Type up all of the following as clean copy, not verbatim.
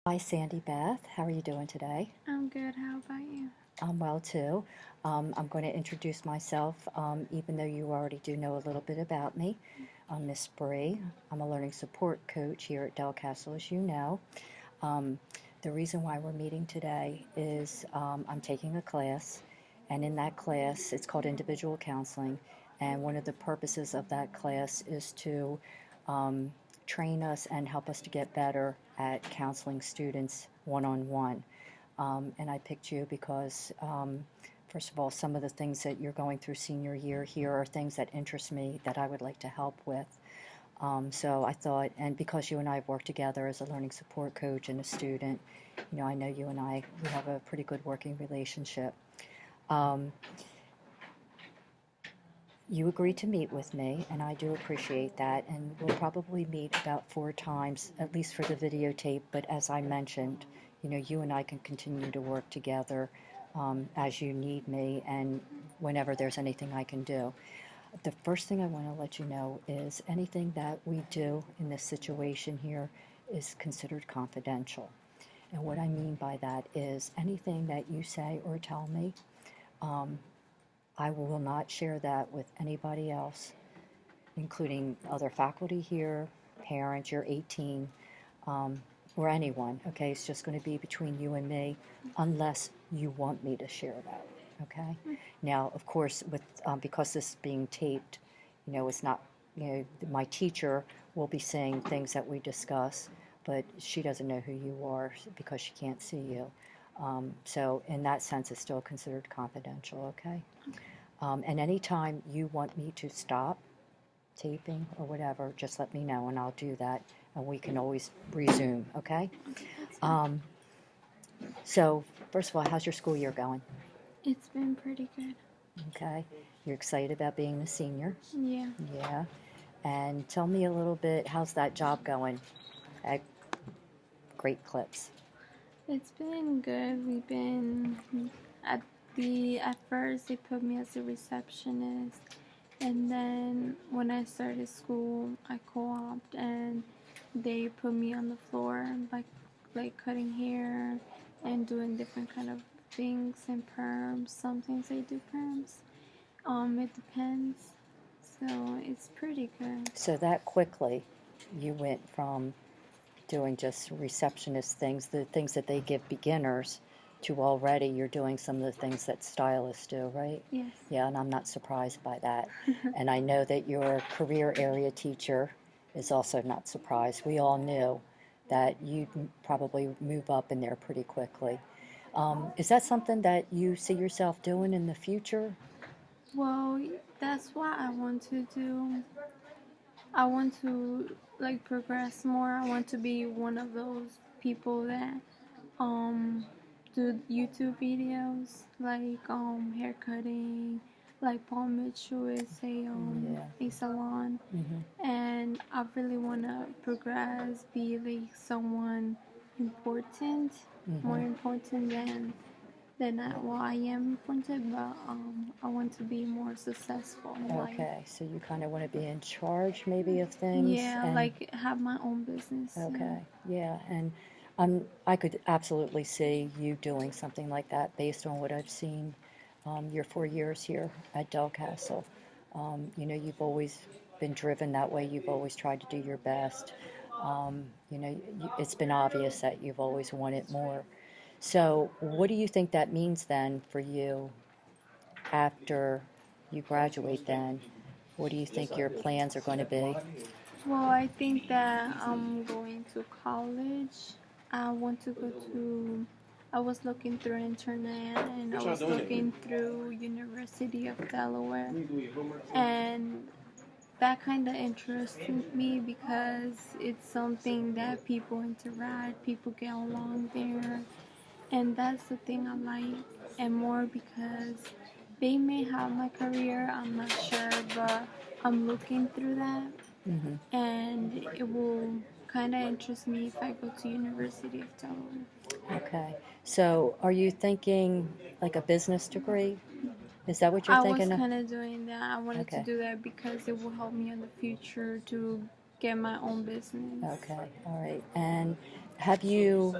Hi, Sandy Beth. How are you doing today? I'm good. How about you? I'm well too. I'm going to introduce myself, even though you already do know a little bit about me. I'm Miss Bree. I'm a learning support coach here at Del Castle, as you know. Um, the reason why we're meeting today is I'm taking a class, and in that class, it's called individual counseling. And one of the purposes of that class is to um, train us and help us to get better at counseling students one on one. And I picked you because, first of all, some of the things that you're going through senior year here are things that interest me that I would like to help with. So I thought, and because you and I have worked together as a learning support coach and a student, I know you and we have a pretty good working relationship. Um, you agreed to meet with me, and I do appreciate that. And we'll probably meet about 4 times, at least for the videotape. But as I mentioned, you and I can continue to work together as you need me and whenever there's anything I can do. The first thing I want to let you know is anything that we do in this situation here is considered confidential. And what I mean by that is anything that you say or tell me, um, I will not share that with anybody else, including other faculty here, parents, you're 18, um, or anyone. Okay, it's just going to be between you and me unless you want me to share that. Okay. Now, of course, with because this is being taped, it's not. My teacher will be saying things that we discuss, but she doesn't know who you are because she can't see you. So, in that sense, it's still considered confidential. Okay. And anytime you want me to stop taping or whatever, just let me know and I'll do that, and we can always resume. Okay. Okay, that's fine. Um, so, first of all, how's your school year going? It's been pretty good. Okay. You're excited about being a senior? Yeah, Yeah. And tell me a little bit, how's that job going at Great Clips? it's been good. We've been at first they put me as a receptionist, and then when I started school, I co-opted and they put me on the floor like cutting hair and doing different kind of things and perms. Sometimes they do perms. It depends. So it's pretty good. So, that quickly, you went from doing just receptionist things, the things that they give beginners, to already you're doing some of the things that stylists do, right? Yes. Yeah, and I'm not surprised by that. And I know that your career area teacher is also not surprised. We all knew that you'd probably move up in there pretty quickly. Is that something that you see yourself doing in the future? Well, that's what I want to do. I want to like progress more. I want to be one of those people that um do YouTube videos like hair cutting, like Paul Mitchell is Yeah. a salon, Hmm. and I really want to progress, be like someone important, more Hmm. important I am important, but I want to be more successful in life. Okay, so you kind of want to be in charge maybe of things Yeah, and like have my own business. Yeah. okay, yeah, and I could absolutely see you doing something like that based on what I've seen your 4 years here at Del Castle. You've always been driven that way. You've always tried to do your best. It's been obvious that you've always wanted more. So, what do you think that means then for you after you graduate then? What do you think your plans are going to be? Well, I think that I'm going to college. I want to go to. I was looking through internet and I was looking through University of Delaware, and that kind of interested me because it's something that people interact, people get along there, and that's the thing I like, and more because they may have my career, I'm not sure, but I'm looking through that, Hmm. and it will kind of interest me if I go to University of Delaware. Okay. So are you thinking like a business degree? Is that what you're I was thinking of? kind of doing that. I wanted to Okay. do that because it will help me in the future to get my own business. Okay. All right. And have you,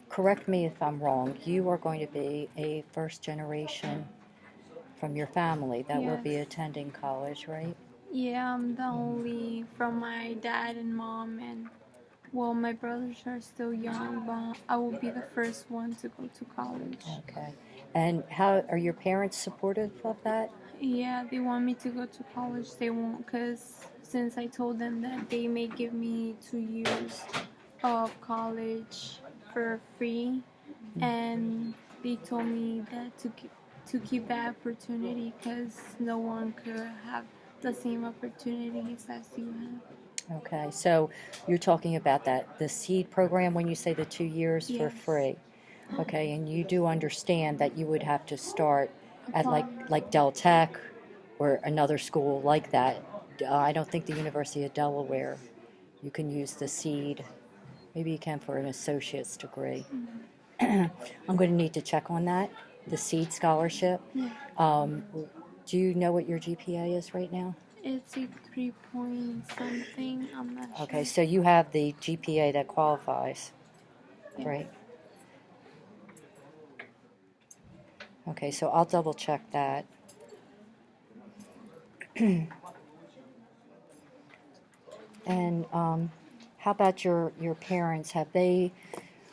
correct me if I'm wrong, you are going to be a first generation from your family that will be Yes. attending college, right? Yeah, I'm the only from my dad and mom, and well, my brothers are still young, but I will be the first one to go to college. Okay. And how are your parents supportive of that? Yeah, they want me to go to college. They won't, because since I told them that they may give me 2 years of college for free, and they told me that to keep that opportunity because no one could have the same opportunities as you have. Okay, so you're talking about that, the seed program when you say the 2 years for Yes. free. Okay, and you do understand that you would have to start at Apply. like Del Tech or another school like that. I don't think the University of Delaware, you can use the seed. Maybe you can for an associate's degree. I'm going to need to check on that, the seed scholarship. Yeah. Do you know what your GPA is right now? It's a 3 point something. I'm not sure. Okay, so you have the GPA that qualifies, Yes. right? Okay, so I'll double check that. And how about your parents? Have they?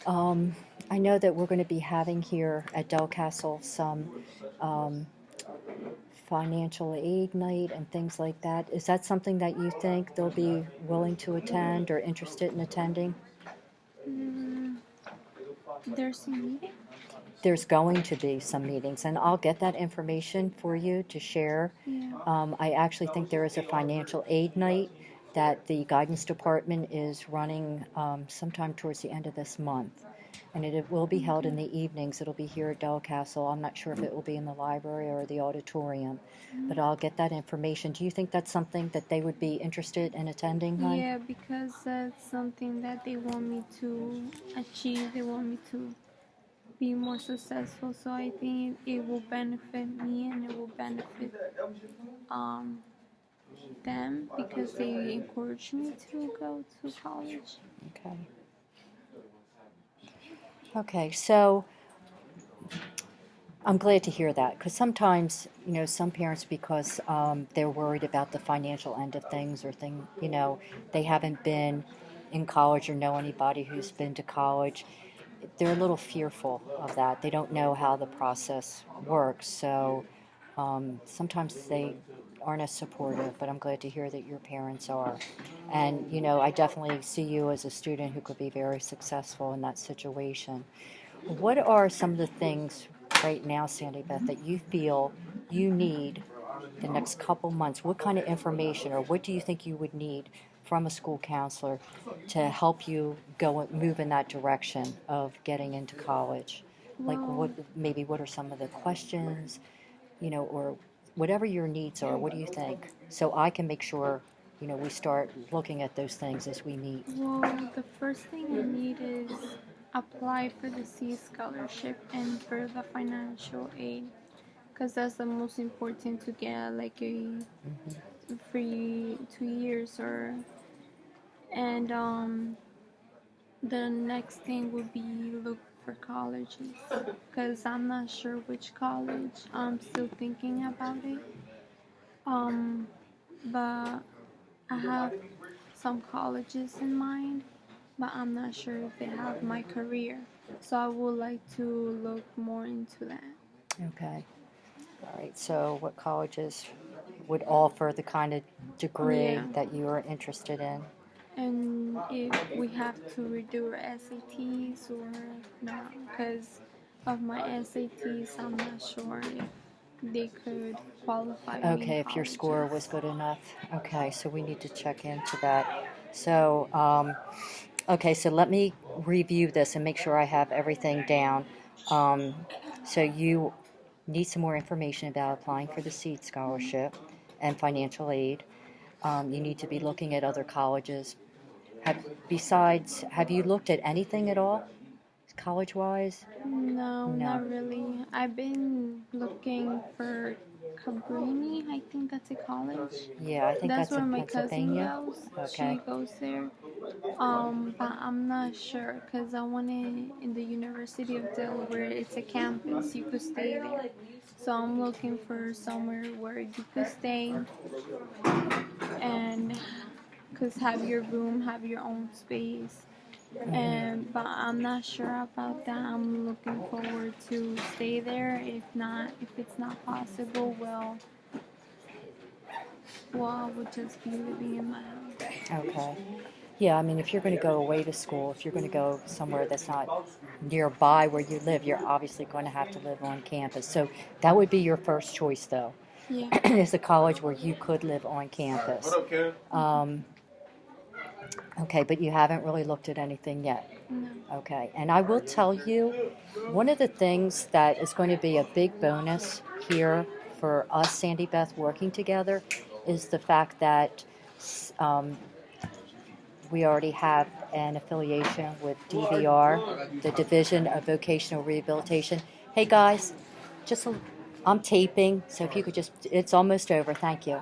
I know that we're going to be having here at Del Castle some um, financial aid night and things like that. Is that something that you think they'll be willing to attend or interested in attending? Mm, there's a meeting? There's going to be some meetings, and I'll get that information for you to share. Yeah. I actually think there is a financial aid night that the guidance department is running sometime towards the end of this month. And it will be held in the evenings. It'll be here at Del Castle. I'm not sure if it will be in the library or the auditorium, but I'll get that information. Do you think that's something that they would be interested in attending, hon? Yeah, because that's something that they want me to achieve. They want me to be more successful. So I think it will benefit me and it will benefit um, them because they encourage me to go to college. Okay. Okay, so I'm glad to hear that because sometimes, some parents, because they're worried about the financial end of things or they haven't been in college or know anybody who's been to college, they're a little fearful of that. They don't know how the process works, so sometimes they aren't as supportive, but I'm glad to hear that your parents are. And, I definitely see you as a student who could be very successful in that situation. What are some of the things right now, Sandy Beth, that you feel you need the next couple months? What kind of information or what do you think you would need from a school counselor to help you move in that direction of getting into college? Like Well, what are some of the questions, or whatever your needs are, what do you think? So I can make sure, we start looking at those things as we meet. well, the first thing I need is apply for the C scholarship and for the financial aid because that's the most important to get like a free 2 years or and the next thing would be look for colleges because I'm not sure which college. I'm still thinking about it. Um, but I have some colleges in mind, but I'm not sure if they have my career. So I would like to look more into that. Okay. All right. So what colleges would offer the kind of degree Yeah. that you are interested in? And if we have to redo our SATs or not, because of my SATs, I'm not sure if they could qualify me. Okay, if your score was good enough. Okay, so we need to check into that. So, okay, so let me review this and make sure I have everything down. So you need some more information about applying for the seed scholarship and financial aid. You need to be looking at other colleges. Have you looked at anything at all, college-wise? No, No. not really. I've been looking for Cabrini, I think that's a college. Yeah, I think That's that's where in my cousin Pennsylvania. goes. Okay. She goes there. But I'm not sure because I want to in the University of Delaware. It's a campus. You could stay there. So I'm looking for somewhere where you could stay and cause have your room, have your own space. And but I'm not sure about that. I'm looking forward to stay there. If it's not possible, well, I would just be living in my house. Okay. Yeah, I mean, if you're going to go away to school, if you're going to go somewhere that's not nearby where you live, you're obviously going to have to live on campus. So that would be your first choice, though, Yeah. is a college where you could live on campus. What up, Karen? Okay, but you haven't really looked at anything yet. No. Okay, and I will tell you, one of the things that is going to be a big bonus here for us, Sandy Beth, working together is the fact that um, we already have an affiliation with DVR, the Division of Vocational Rehabilitation. Hey guys, I'm taping, so if you could just, it's almost over, thank you.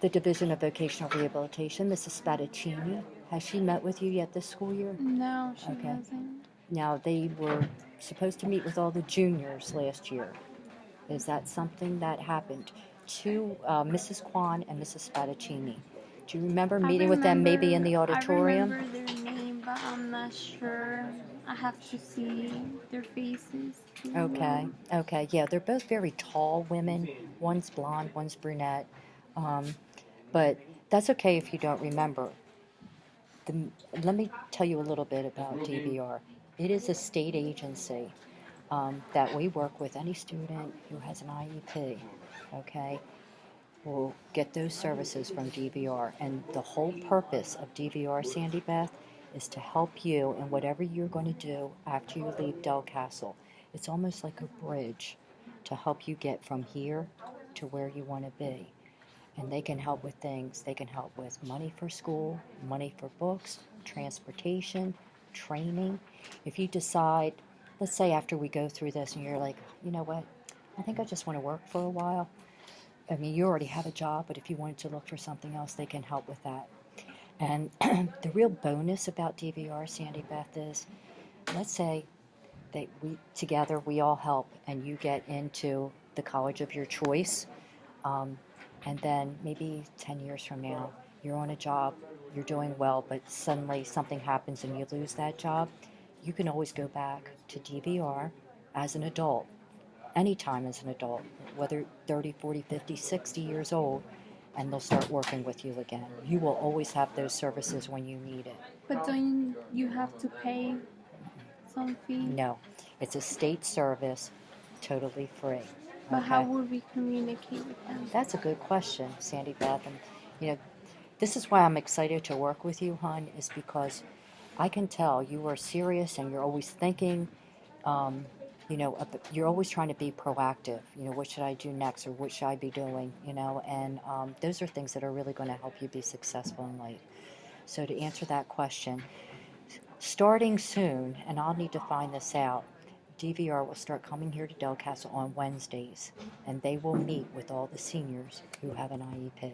The Division of Vocational Rehabilitation, Mrs. Spadaccini, has she met with you yet this school year? No, she Okay. hasn't. Now, they were supposed to meet with all the juniors last year. Is that something that happened? To Mrs. Kwan and Mrs. Spadaccini. Do you remember meeting with them maybe in the auditorium? I remember their name, but I'm not sure. I have to see their faces. Okay, okay, yeah, they're both very tall women. One's blonde, one's brunette. But that's okay if you don't remember. Let me tell you a little bit about DVR. It is a state agency that we work with any student who has an IEP, okay? Will get those services from DVR. And the whole purpose of DVR, Sandy Beth, is to help you in whatever you're going to do after you leave Del Castle. It's almost like a bridge to help you get from here to where you want to be. And they can help with things. They can help with money for school, money for books, transportation, training. If you decide, let's say after we go through this and you're like, you know what, I think I just want to work for a while. I mean, you already have a job, but if you wanted to look for something else, they can help with that. And the real bonus about DVR, Sandy Beth, is let's say that we all help and you get into the college of your choice. And then maybe 10 years from now, you're on a job, you're doing well, but suddenly something happens and you lose that job. You can always go back to DVR as an adult, anytime as an adult, whether 30, 40, 50, 60 years old, and they'll start working with you again. You will always have those services when you need it. But don't you have to pay some fee? No, it's a state service, totally free. But Okay? how would we communicate with them? That's a good question, Sandy Beth. And, you know, this is why I'm excited to work with you, hon, is because I can tell you are serious and you're always thinking, you're always trying to be proactive. You know, what should I do next or what should I be doing, and those are things that are really going to help you be successful in life. So to answer that question, starting soon, and I'll need to find this out, DVR will start coming here to Del Castle on Wednesdays, and they will meet with all the seniors who have an IEP,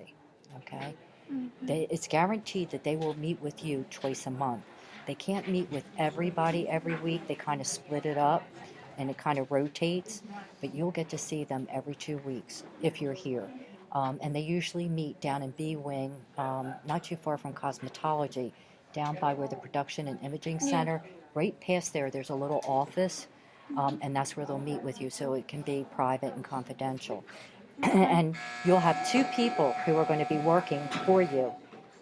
okay? Mm-hmm. It's guaranteed that they will meet with you twice a month. They can't meet with everybody every week. They kind of split it up, and it kind of rotates, but you'll get to see them every 2 weeks if you're here. And they usually meet down in B Wing, not too far from cosmetology, down by where the Production and Imaging Center, right past there, there's a little office. And that's where they'll meet with you, so it can be private and confidential. And you'll have 2 people who are going to be working for you.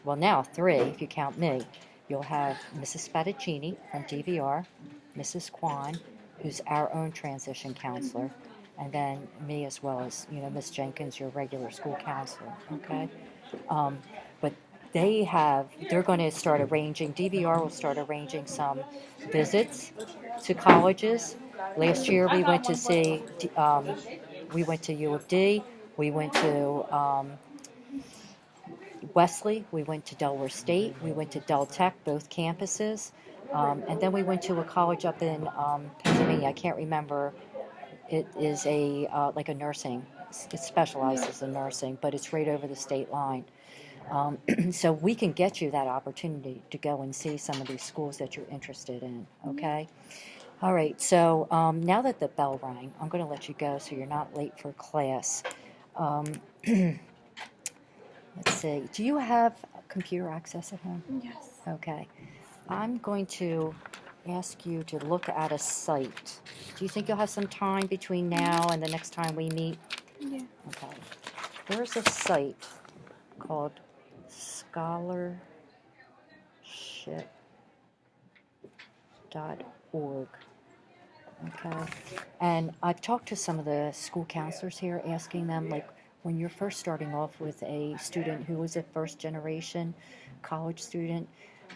Well, now 3, if you count me. You'll have Mrs. Spadaccini from DVR, Mrs. Kwan, who's our own transition counselor, and then me as well as, Miss Jenkins, your regular school counselor, okay? But they're going to start arranging, DVR will start arranging some visits to colleges. Last year we went to U of D, we went to Wesley, we went to Delaware State, we went to Del Tech, both campuses, and then we went to a college up in Pennsylvania, I can't remember It is a like a nursing. It specializes in nursing, but it's right over the state line. Um, so we can get you that opportunity to go and see some of these schools that you're interested in. Yeah. Okay. All right. So now that the bell rang, I'm going to let you go so you're not late for class. Um, let's see. Do you have computer access at home? Yes. Okay. I'm going to ask you to look at a site. Do you think you'll have some time between now and the next time we meet? Yeah. Okay. There's a site called scholarship.org. Okay. And I've talked to some of the school counselors here, asking them, like, when you're first starting off with a student who is a first generation college student,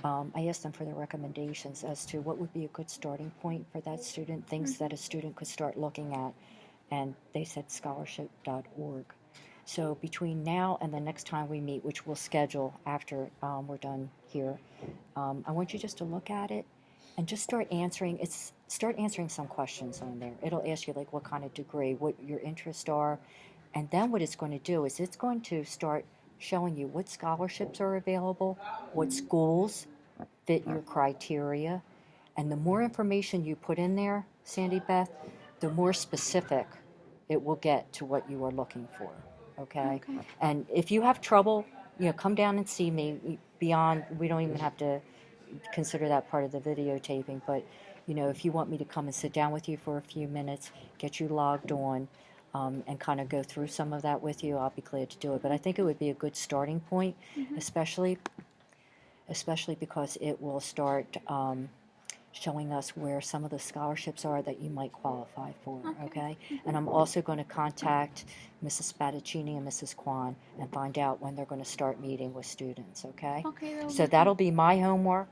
I asked them for their recommendations as to what would be a good starting point for that student, things that a student could start looking at. And they said scholarship.org. So between now and the next time we meet, which we'll schedule after we're done here, I want you just to look at it and just start answering some questions on there. It'll ask you like what kind of degree, what your interests are, and then what it's going to do is it's going to start showing you what scholarships are available, what schools fit your criteria, and the more information you put in there, Sandy Beth, the more specific it will get to what you are looking for. Okay? Okay. And if you have trouble, come down and see me. Beyond, we don't even have to consider that part of the videotaping, but if you want me to come and sit down with you for a few minutes, get you logged on, and kind of go through some of that with you, I'll be glad to do it. But I think it would be a good starting point, especially because it will start showing us where some of the scholarships are that you might qualify for, okay? And I'm also going to contact Mrs. Spadaccini and Mrs. Kwan and find out when they're going to start meeting with students, okay? Okay. So that'll be my homework.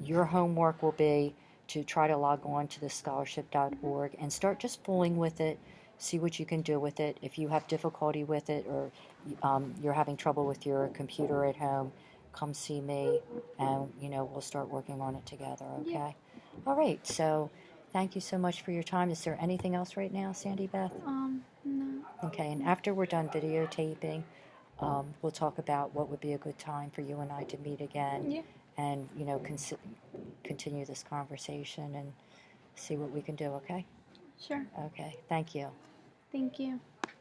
Your homework will be to try to log on to the scholarship.org and start just fooling with it, see what you can do with it. If you have difficulty with it or you're having trouble with your computer at home, come see me and we'll start working on it together, okay? Yeah. All right, so thank you so much for your time. Is there anything else right now, Sandy Beth? No. Okay, and after we're done videotaping, we'll talk about what would be a good time for you and I to meet again Yeah. and, continue this conversation and see what we can do, okay? Sure. Okay, thank you. Thank you.